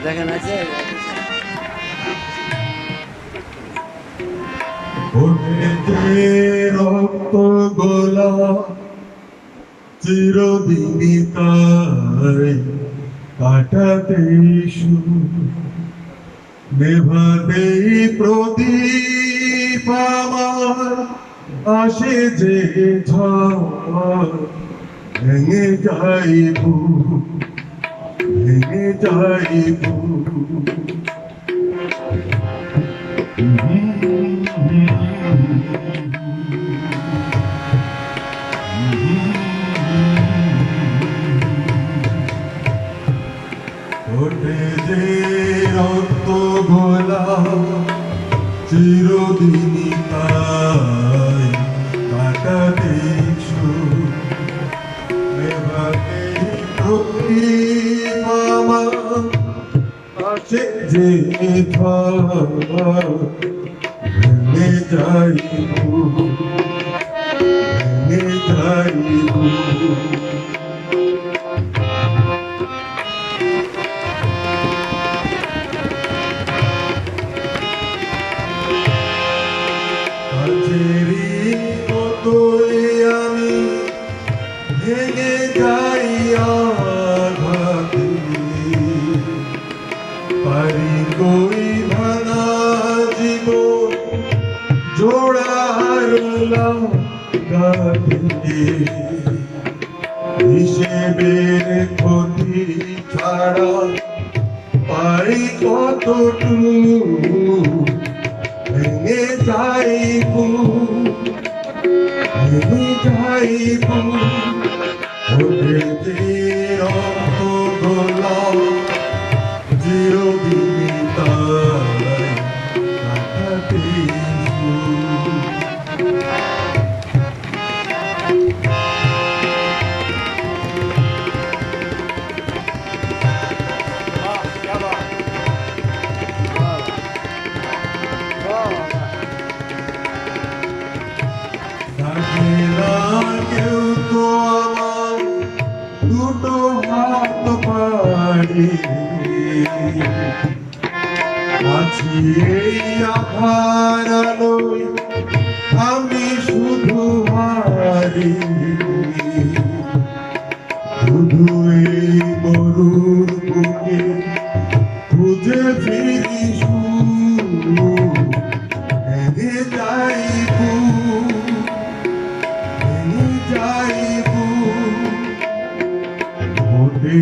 দেখেন আছে রক্ত গোলা চিরদিনই তাই কাটাতে নেভাতে প্রদীপ আমার আসে যে ঝড় ভেঙে যাইব ভেঙে যাইব ওঠে যে রক্ত গোলা চিরদিনই তাই কাটাতে নেভাতে প্রদীপ আমার আসে যে ঝড় ভেঙে যাইব ভেঙে যাইব আমি ভেঙে যাই আঘাতে পারি কই ভাঙা জীবন জোড়ার লাগাতে হিসেবের ক্ষতি ছাড়া পাই কতটুকু ভেঙে যাইব ভেঙে যাইব ওঠে যে রক্ত গোলা চিরদিনই তাই কাটাতে কেউ তো আমার দুটো হাত পাড়ি আছি এই আধার আলোয় আমি শুধু হারি শুধু এই মরুর বুকে খুঁজে ফিরি ভেঙে যাইব ওঠে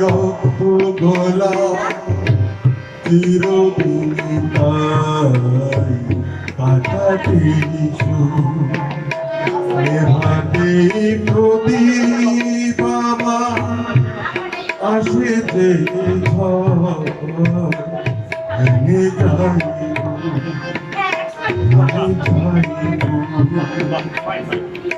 রক্ত গোলা চিরদিনই তাই কাটাতে নেভাতে প্রদীপ আমার আসে যে ঝড় ভেঙে যাইব ভেঙে যাইব